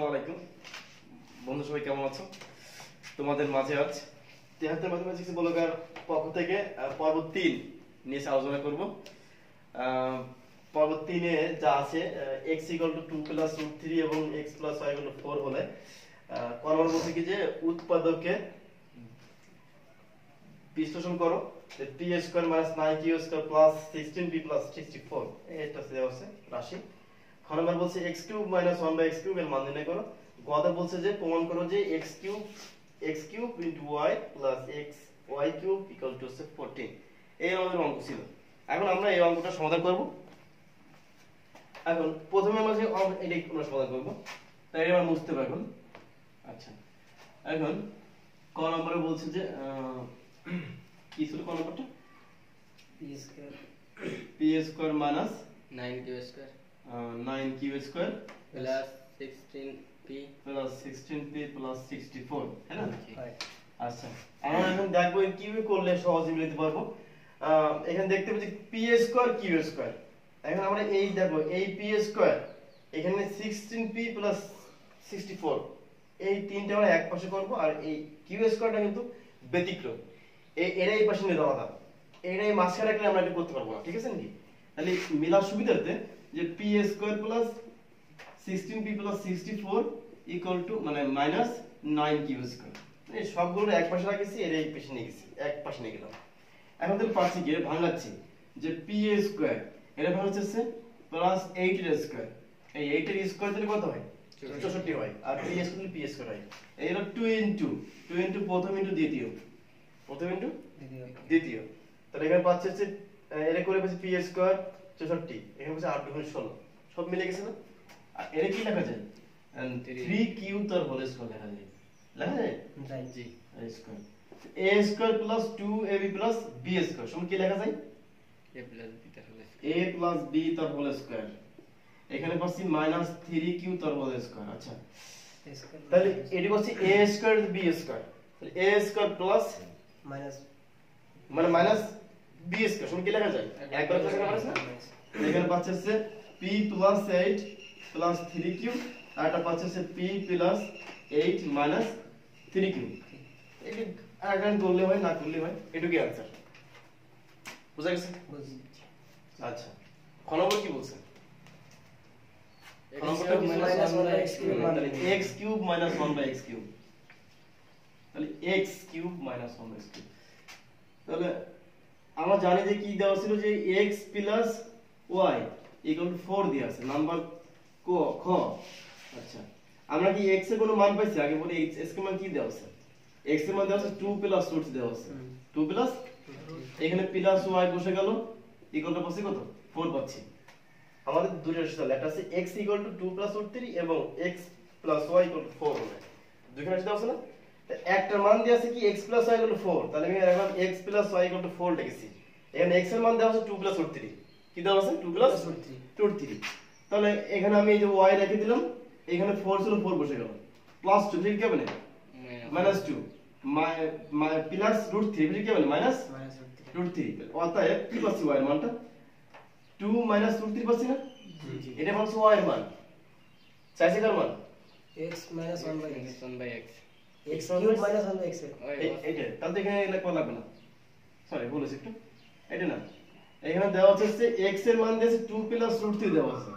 আসসালামু আলাইকুম বন্ধু, সবাই কেমন আছো? তোমাদের মাঝে আজ 73 ম্যাথমেটিক্স ব্লগার পক্ষ থেকে পর্ব 3 নিয়ে আলোচনা করব। পর্ব 3 এ যা আছে x = 2 + √3 এবং x + y = 4 হলে কর্মর বলতে কি যে উৎপাদকে বিশ্লেষণ করো p² - 9q² + 16p + 64 এটা দেওয়া আছে রাশি। খ নাম্বার বলছে x³ - 1/x³ এর মান নির্ণয় করো। গদা বলছে যে প্রমাণ করো যে x³ * y + xy³ = 14। এই আমাদের অঙ্ক ছিল। এখন আমরা এই অঙ্কটা সমাধান করব। এখন প্রথমে আমরা যে অঙ্ক এটাই আমরা সমাধান করব, তাই আমরা মুছতে পারবো। আচ্ছা, এখন ক নম্বরে বলছে যে কি ছিল ক নম্বরটা? p² - 9q² + 16p + 64, है ना? আচ্ছা, আমরা এখন দেখব কিভাবে করলে সহজে মিলাতে পারবো। এখানে দেখতে পাচ্ছি p² q²। এখন আমরা এই দেখো এই p² এখানে 16p + 64 এই তিনটা আমরা এক পাশে করব, আর এই q²টা কিন্তু ব্যতিক্রম। এরা এই পাশে নিয়ে আলাদা, এরা এই মাঝখানে রাখলে আমরা এটা করতে পারবো না, ঠিক আছে নাকি? তাহলে মিলার সুবিধার্থে যে p² + 16p + 64 = মানে -9q²। এই সবগুলো এক পাশে রাখছি, এর এই পাশে নিয়ে গেছি, এক পাশে নিয়ে গেলাম। এখন তাহলে পাচ্ছি কি ভাঙাচ্ছি যে p² এটা ভাঙাচ্ছে +8² এই 8 এর স্কয়ার দিলে কত হয়? 64 হয়। আর p² দিলে p² হয়। এই হলো 2 * প্রথম ইনটু দ্বিতীয়, প্রথম ইনটু দ্বিতীয়। তাহলে এখানে পাচ্ছি হচ্ছে এর করে পাচ্ছি p² 64, এখানে পাচ্ছি 8 × 16 সব মিলে গেছে না? আর এর কি লেখা যায়? 3q তার হোল স্কয়ার লেখা যায়, লেখা যায় জি স্কয়ার a² + 2ab + b² সমান কি লেখা যায়? a + b তার হোল স্কয়ার। এখানে পাচ্ছি -3q তার হোল স্কয়ার। আচ্ছা, তাহলে এটি হচ্ছে a² b²। তাহলে a² প্লাস মানে মাইনাস b² সমান কি লেখা যায়? একবার প্লাস করা আছে না? এখানে পাচ্ছি হচ্ছে p + 8 + 3q, আর এটা পাচ্ছি হচ্ছে p + 8 - 3q। এই আগান করলে হয়, না করলে হয়, এটুকুই आंसर। বুঝা গেছে? আচ্ছা, খ নম্বর কি বলছেন? x³ - 1/x³। তাহলে x³ - 1/x³। তাহলে আমরা জানি যে কি দেওয়া ছিল যে x + y = 4 দেয়া আছে নাম্বার খ। আচ্ছা, আমরা কি x এর কোনো মান পাইছি? আগে বলি x এর মান কি দেওয়া আছে? x এর মান দেওয়া আছে 2 + √3 দেওয়া আছে। 2 প্লাস এখানে প্লাস y বসে গেল, ইকুয়ালটা পাচ্ছি কত? 4 পাচ্ছি। আমাদের দুটো রাশি তাহলে একটা আছে x = 2 + √3 এবং x + y = 4 হবে। দুটো রাশি দেওয়া আছে না? একটা মান দেওয়া আছে কি x + y = 4, তাহলে আমি এখন x + y = 4 লিখেছি। এখানে x এর মান দেওয়া আছে 2 + √3, কি দেওয়া আছে? 2 + √3। তাহলে এখানে আমি এই যে y রেখে দিলাম, এখানে 4 ছিল 4 বসে গেল, +2 ঠিক কি হবে? -2 প্লাস √3 ঠিক কি হবে? -√3। অতএব কি পাচ্ছি y এর মানটা 2 - √3 পাচ্ছি না? এটা পাচ্ছি y এর মান। চাইছে কার মান? x - 1/x x³ - 1/x এইটা তাহলে এখানে লেখা লাগবে না, সরি বলেছি একটু, এটা না। এখানে দেওয়া আছে x এর মান দিয়েছে 2 + √3 দেওয়া আছে,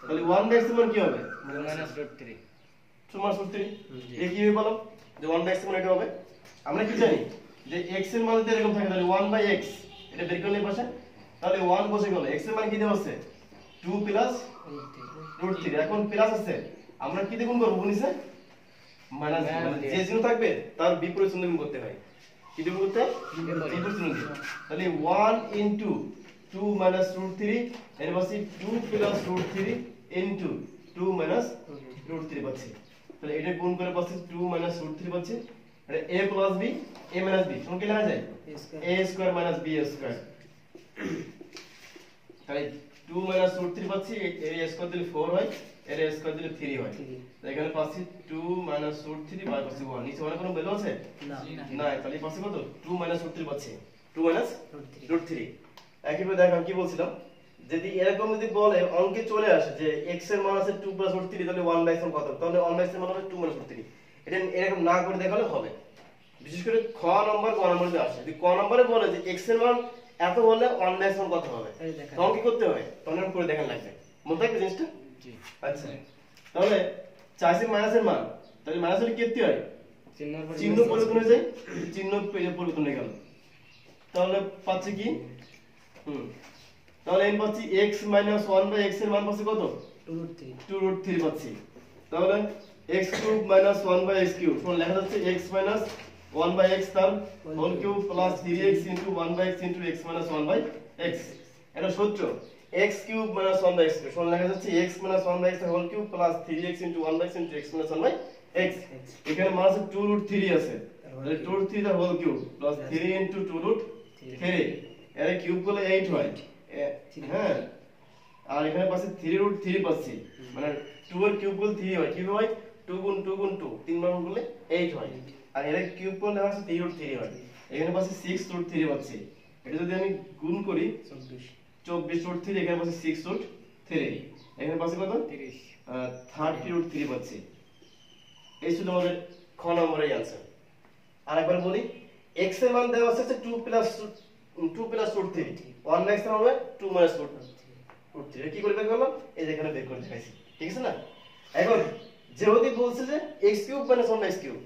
তাহলে 1/x এর মান কি হবে? -√3 √3। এই কি হবে বলো যে 1/x এর মান এটা হবে? আমরা কি জানি যে x এর মান যদি এরকম থাকে তাহলে 1/x এটা বের করলে পাশে, তাহলে 1 বসে গেল। x এর মান কি দেওয়া আছে? 2 + √3। এখন প্লাস আছে, আমরা কি দিয়ে গুণ করব? নিচে মাইনাস, মানে যে চিহ্ন থাকবে তার বিপরীত চিহ্ন গুণ করতে হয়। কি দিয়ে গুণ করতে হয়? বিপরীত চিহ্ন দিয়ে। তাহলে 1 * 2 - √3 এর পাশে 2 + √3 * 2 - √3 পাচ্ছি। তাহলে এটা গুণ করে পাচ্ছি 2 - √3 পাচ্ছি। এটা a + b a - b সমান কি লেখা যায়? a² - b²। তাহলে 2 - √3 পাচ্ছি, এর a² দিলে 4 হয়, এর a² দিলে 3 হয়। তাই এখানে পাচ্ছি 2 - √3 বাই পাচ্ছি 1। নিচে মানে কোনো ভ্যালু আছে? না, তাহলে পাচ্ছি কত? 2 - √3 পাচ্ছি, 2 - √3। একইভাবে দেখো আমি কি বলছিলাম যদি এরকম যদি বলে অঙ্কে চলে আসে যে x এর মান আছে 2 + √3 তাহলে 1/3 কত, তাহলে 1/3 মান হবে 2 - √3। এটা এরকম না করে দেখালে হবে। বিশেষ করে খ নম্বর গ নম্বরে আসে, যদি ক নম্বরে বলে যে x এর মান এত হলে 1/3 কত হবে, তখন কি করতে হবে, তখন এরকম করে দেখান লাগবে। মনে থাকবে জিনিসটা? জি। আচ্ছা, তাহলে চাইছি মাইনাসের মান, তাহলে মাইনাস হলে কি হয়, চিহ্ন পরিবর্তন হয়ে যায়, চিহ্ন পরিবর্তন হয়ে গেল। তাহলে পাচ্ছি কি, তাহলে n পাচ্ছি x - 1/x এর মান পাচ্ছি কত, 2√3 পাচ্ছি। তাহলে x³ - 1/x³ সমান লেখা যাচ্ছে x - 1/x তার whole cube plus 3x * 1/x * x - 1/x। এটা সূত্র, x³ - 1/x³ সমান লেখা যাচ্ছে x - 1/x এর whole cube plus 3x * 1/x * x - 1/x। এখানে মান আছে 2√3 আছে, তাহলে 2√3 এর হোল কিউব প্লাস 3 * 2√3, এর কিউব করলে 8 হয়। হ্যাঁ, আর এখানে পাচ্ছি 3√3 পাচ্ছি, মানে 2 এর কিউব করলে 3 হয়, কি হয় 2 * 2 * 2 3 বার করলে 8 হয়, আর এর কিউব করলে হচ্ছে 3√3 হয়। এখানে পাচ্ছি 6√3 পাচ্ছি। এটা যদি আমি গুণ করি 24√3, এখানে পাচ্ছি 6√3, এখানে পাচ্ছি কত 30√3 পাচ্ছি। এই ছিল আমাদের খ নম্বরের आंसर। আরেকবার বলি, x এর মান দেওয়া আছে 2 + √3, 1/x এর হবে 2 - √3। কি করে বের করলাম, এই যে এখানে বের করে দেখাইছি, ঠিক আছে না? এখন যেহেতু বলছে যে x³ - 1/x³,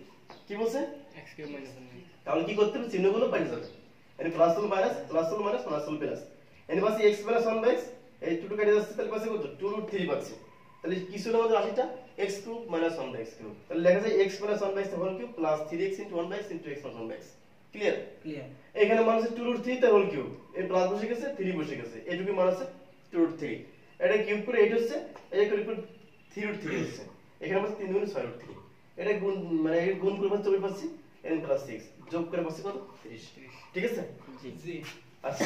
কি বলছে, x³ - 1/x। তাহলে কি করতে হবে, চিহ্নগুলো পাল্টে যাবে, এখানে প্লাস হলো মাইনাস, প্লাস হলো মাইনাস, প্লাস হলো প্লাস। এখানে পাচ্ছি x - 1/x, এই 2 কেটে যাচ্ছে, তাহলে পাচ্ছি কত 2√3 পাচ্ছি। তাহলে কি ছিল আমাদের রাশিটা, x³ - 1/x³, তাহলে লেখা যায় x - 1/x এর whole cube plus 3x * 1/x * x - 1/x। Clear? এখানে মান আছে 2√3 তার হোল কিউব, এই প্লাস বসে গেছে, 3 বসে গেছে, এইটুকু মান আছে 2√3, এটা কিউব করে 8 হচ্ছে, এই করে 3√3 হচ্ছে, এখানে পাচ্ছি 3 * 6√3, এটা গুণ মানে এই গুণ করে পাচ্ছি 24 পাচ্ছি, n + 6 যোগ করে পাচ্ছি কত 30। ঠিক আছে? জি। আচ্ছা,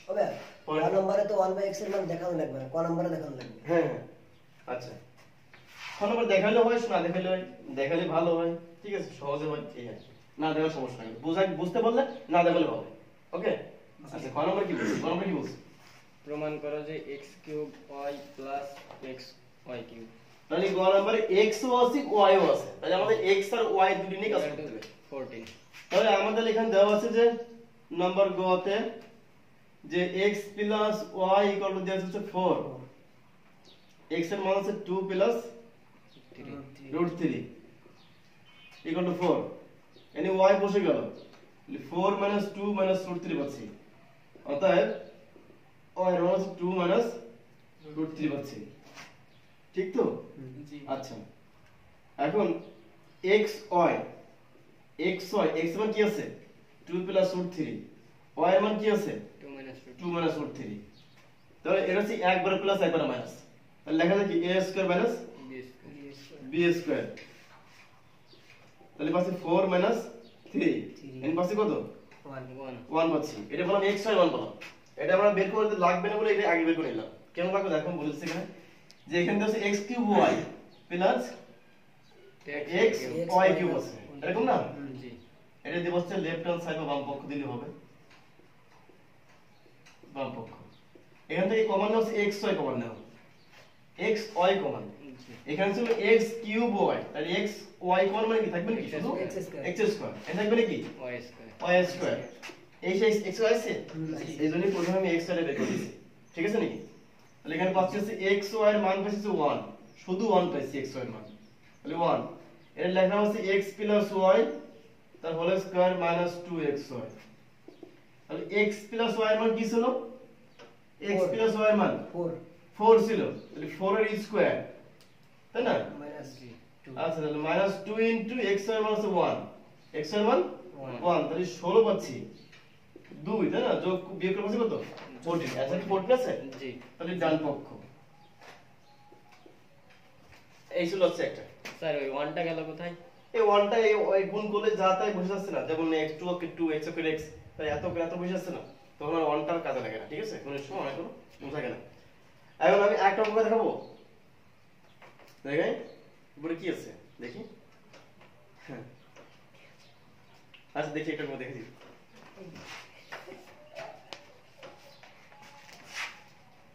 হবে ক নম্বরে তো 1/x এর মান দেখানো লাগবে, ক নম্বরে দেখানো লাগবে। হ্যাঁ হ্যাঁ, আচ্ছা, ক নম্বর দেখালে হয়, না দেখালে হয়, দেখালে ভালো হয়, ঠিক আছে, সহজে হয়, ঠিক আছে, না দেখালে সমস্যা নেই, বুঝতে পারলে না দেখালে হবে। ওকে, আচ্ছা, ক নম্বর কি বলছে, ক নম্বর কি বলছে, প্রমাণ করো যে x³ y + xy³। তাহলে গ নম্বরে x ও আছে y ও আছে, তাহলে আমাদের x আর y দুটি নিয়ে কাজ করতে হবে। 14। তাহলে আমাদের এখানে দেওয়া আছে যে নাম্বার গ তে যে x + y = দেওয়া আছে 4, x এর মান আছে 2 + √3 = 4, এনে y বসে গেল, 4 - 2 - √3 পাচ্ছি, অতএব y এর মান আছে 2 - √3 পাচ্ছি, ঠিক তো? জি। আচ্ছা, এখন x y x এর মান কি আছে 2 + √3, y এর মান কি আছে 2 - 2 - √3, তাহলে এটা হচ্ছে একবার প্লাস একবার মাইনাস, তাহলে লেখা যায় কি a² - b², তাহলে পাচ্ছি 4 - 3, এন পাচ্ছি কত 1 পাচ্ছি। এটা বললাম x y 1 বললাম, এটা আমরা বের করতে লাগবে না বলে এটা আগে বের করে নিলাম। কেন লাগবে দেখো বলেছে এখানে যে এখানে আছে x³ y plus x y³ আছে, এরকম না? জি। এটা দিব হচ্ছে লেফট হ্যান্ড সাইড বা বাম পক্ষ দিলে হবে, বাম পক্ষ। এখান থেকে কমন নাও x y কমন নাও, x y কমন, এখানে ছিল x³ y, তাহলে x y কমন মানে কি থাকবে নাকি শুধু x², এটা থাকবে নাকি y², এই সেই x y আছে, এইজন্য প্রথমে আমি x y বের করে দিয়েছি, ঠিক আছে নাকি? তাহলে এখানে পাচ্ছি হচ্ছে x y এর মান পাচ্ছি 1, শুধু 1 পাইছি x y এর মান, তাহলে 1, এর লেখা হচ্ছে x + y তার হোল স্কয়ার মাইনাস 2xy, তাহলে x + y এর মান কি ছিল, x + y এর মান 4 ছিল, তাহলে 4 এর স্কয়ার, তাই না? আচ্ছা, তাহলে -2 * x এর মান হচ্ছে 1, x এর মান 1, তাহলে 16 পাচ্ছি, 2, তাই না, যোগ বিয়োগ করে পাচ্ছি কত 14, আছে কি 14 আছে? জি। তাহলে ডান পক্ষ, এই ছিল হচ্ছে একটা। স্যার ওই 1টা গেল কোথায়? এই 1টা এই গুণ করলে যা তাই বসে যাচ্ছে না, যেমন x2 কে 2 x কে x, তাই এত বসে যাচ্ছে না, তখন আর 1টার কাজে লাগে না, ঠিক আছে, কোন সময় অনেক কোনো বোঝা গেল। এখন আমি একটা অঙ্ক দেখাবো, দেখাই উপরে কি আছে দেখি, হ্যাঁ আচ্ছা দেখি একটা অঙ্ক দেখে দিই।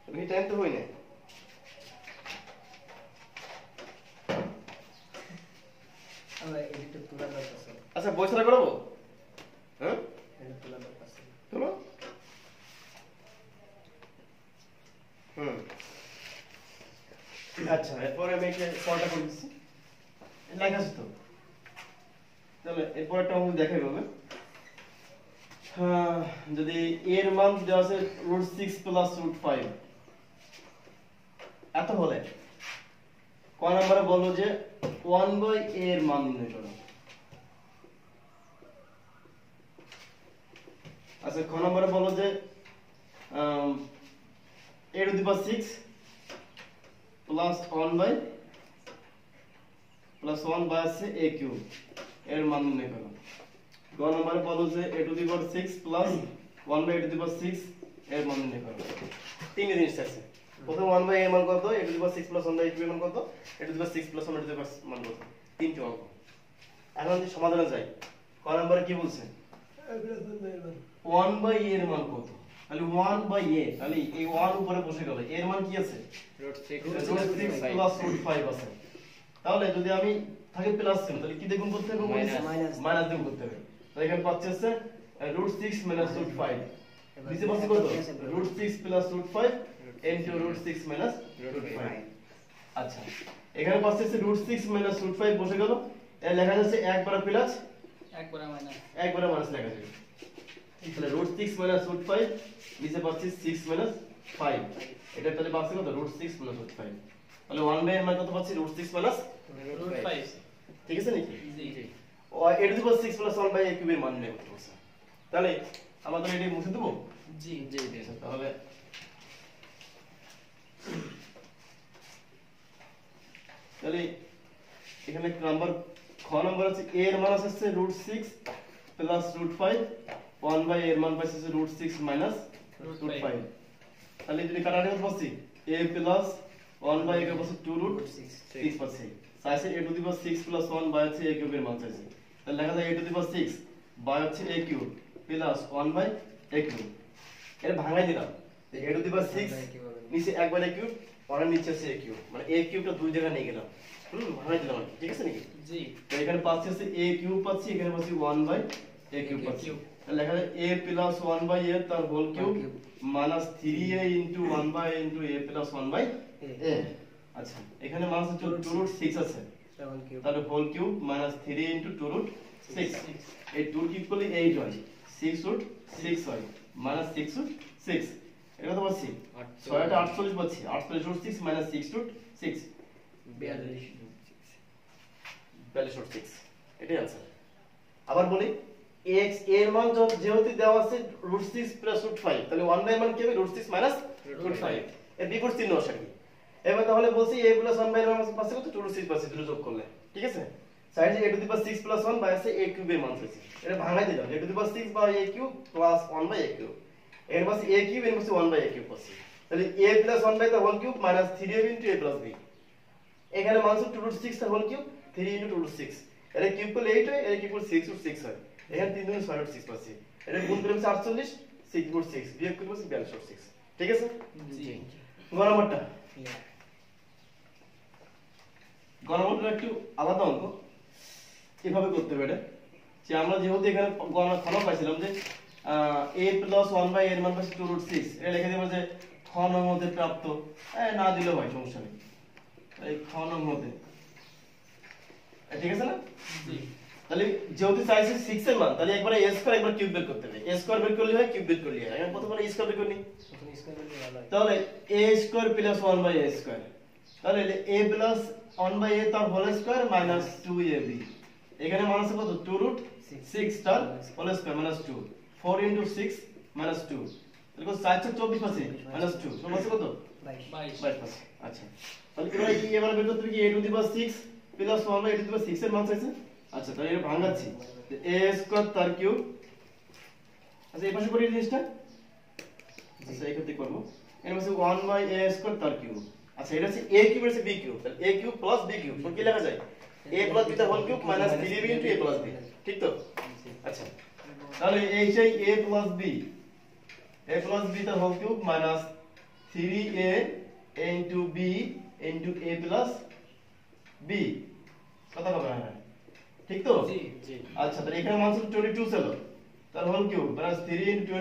এই টাইম তো হই না। আমরা এডিটর তুলা দরকার আছে। আচ্ছা বইছাড়া করবো, হ্যাঁ এটা তুলা দরকার আছে। চলো। আচ্ছা এরপরে আমি এটা পড়াটা করে দিচ্ছি, লেখা আছে তো। তাহলে এরপর একটা অঙ্ক দেখাই হবে। যদি এর মান দেওয়া আছে √6 + √5, এত হলে ক নম্বরে বলো যে 1/a এর মান নির্ণয় করো। আচ্ছা খ নম্বরে বলো যে a⁶ + 1/a³ এর মান নির্ণয় করো। গ নম্বরে বলো যে a⁶ + 1/a⁶ এর মান নির্ণয় করো। তিনটে জিনিস আছে। প্রথম 1/a এর মান কত, a⁶ + 1/a³ এর মান কত, a⁶ + 1/a² মান কত, তিনটে অঙ্ক। এখন যদি সমাধানে যাই, ক নম্বরে কি বলছে 1/a এর মান কত, তাহলে 1/a, তাহলে এই 1 উপরে বসে গেল, এর মান কি আছে √6 √6 + √5 আছে। তাহলে যদি আমি থাকে প্লাস চিহ্ন, তাহলে কি দিয়ে গুণ করতে হবে, মাইনাস দিয়ে গুণ করতে হবে। তো এখানে পাচ্ছি আছে √6 - √5, নিচে পাচ্ছি কত √6 + √5 into √6 - √5। আচ্ছা এখানে পাচ্ছি আছে √6 - √5 বসে গেল, এর লেখা যাচ্ছে একবার প্লাস একবার মাইনাস লেখা যাবে। তাহলে √6 - √5, নিচে পাচ্ছি 6 - 5, এটা তাহলে পাচ্ছি কত √6 - √5। তাহলে 1/a এর মান কত পাচ্ছি √6 - √5। ঠিক আছে নাকি? জি জি। ও a⁶ + 1/a³ এর মান নির্ণয় করতে বলছে। তাহলে আমাদের এটি মুছে দেব। জি জি জি। তাহলে তাহলে এখানে নাম্বার খ নাম্বার আছে a এর মান আছে √6 + √5, 1/a এর মান পাচ্ছি √6 - √5। তাহলে যদি কাটাকাটি করতে পারছি a + 1/a কে পাচ্ছি 2√6 পাচ্ছি, চাইছে a⁶ + 1/a³ এর মান চাইছে। তাহলে লেখা যায় a⁶ a³ + 1/a³। এটা ভাঙাই দিলাম, a⁶ নিচে 1/a³ আর নিচে আছে a³ মানে a³ টা দুই জায়গায় নিয়ে গেলাম, ভাঙাই দিলাম আর কি, ঠিক আছে নাকি? জি। তো এখানে পাচ্ছি আছে a³ পাচ্ছি, এখানে পাচ্ছি 1/a³ পাচ্ছি। তাহলে লেখা যায় a + 1/a তার whole cube minus 3a * 1/a * a + 1/a। আচ্ছা এখানে মান হচ্ছে 2√6 আছে, তাহলে হোল কিউব মাইনাস 3 * 2√6, এই 2 কিউব করলে 8 হয়, 6√6 হয়, মাইনাস 6√6, এটা কত পাচ্ছি 6 টা 48 পাচ্ছি, 48√6 মাইনাস 6√6 42√6, এটাই आंसर। আবার বলি x এর মান যেহেতু দেওয়া আছে √6 + √5, তাহলে 1/a এর মান কি হবে √6 - √5, এর বিপরীত চিহ্ন আসে কি। এবার তাহলে বলছি a + 1/a এর মান পাচ্ছি কত 2√6 পাচ্ছি, দুটো যোগ করলে, ঠিক আছে। সাইডে a⁶ + 1/a a³ এর মান পাচ্ছি, এটা ভাঙাই দিলাম a⁶ a³ + 1/a³, এর পাশে a³ এর পাশে 1/a³ পাচ্ছি। তাহলে a + 1/a the whole cube minus 3a into a plus b, এখানে মান হচ্ছে 2√6 the whole cube 3 into 2√6, এর কিউব করলে 8 হয়, এর কিউব করলে 6√6 হয়, এখানে 3 দুগুণে 6√6 পাচ্ছি, এটা গুণ করলে 48 6/6 বিয়োগ করলে 42/6, ঠিক আছে। জি। গ নম্বরটা একটু আলাদা অঙ্ক, কিভাবে করতে হবে এটা, যে আমরা যেহেতু এখানে ঘন পাইছিলাম যে a + 1/a এর মান পাচ্ছি 2√6, এটা লিখে দেব যে ঘন মধ্যে প্রাপ্ত, না দিলে হয় সমস্যা নেই, এই ঘন মধ্যে, ঠিক আছে না। জি। তাহলে যেহেতু চাইছে 6 এর মান, তাহলে একবার a স্কয়ার একবার কিউব বের করতে হবে, a স্কয়ার বের করলে হয় কিউব বের করলে হয়, এখন প্রথমে a স্কয়ার বের করি, তাহলে a স্কয়ার + 1/a স্কয়ার, তাহলে a + 1/a তার হোল স্কয়ার মাইনাস 2ab, এখানে মান আছে কত 2√6 তার হোল স্কয়ার মাইনাস 2, 4 * 6 মাইনাস 2, তাহলে কত 424 পাচ্ছি মাইনাস 2, সব আছে কত 22 পাচ্ছি। আচ্ছা তাহলে এবার বের করতে হবে কি a⁶ + 1/a⁶ এর মান চাইছে। আচ্ছা তাহলে এটা ভাঙাচ্ছি, a স্কয়ার তার কিউব, আচ্ছা এই পাশে করি জিনিসটা, আচ্ছা এই ক্ষেত্রে করব, এর পাশে 1/a স্কয়ার তার কিউব, আচ্ছা এটা হচ্ছে a কিউব এর b কিউব, তাহলে a cube plus b cube, তো কি লেখা যায় a + b তার whole cube minus 3ab * a + b, ঠিক তো। আচ্ছা তাহলে এই সেই a + b তার whole cube minus 3a into b into a plus b কথা হবে না ঠিক তো জি জি আচ্ছা তাহলে এখানে মান ছিল 22 ছিল তার হোল কিউব প্লাস 3 into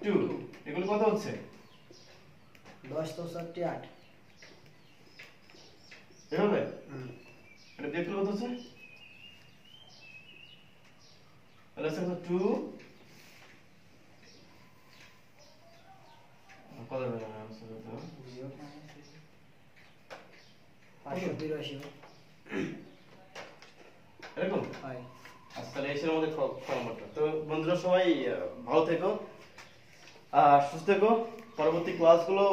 22 এগুলো কত হচ্ছে 10 তো 8 এভাবে এটা দেখলে কত হচ্ছে তাহলে আছে 2 কত হবে না 582 এরকম হয় আচ্ছা তাহলে এসের মধ্যে ফর্মুলাটা তো বন্ধুরা সবাই ভালো থেকো সুস্থ থেকো পরবর্তী ক্লাসগুলো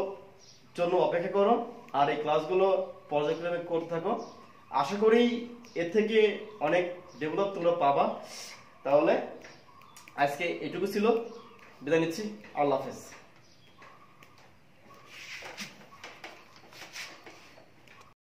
জন্য অপেক্ষা করো আর এই ক্লাসগুলো পর্যায়ক্রমে করতে থাকো আশা করি এর থেকে অনেক ডেভেলপ তোমরা পাবা তাহলে আজকে এটুকু ছিল বিদায় নিচ্ছি আল্লাহ হাফেজ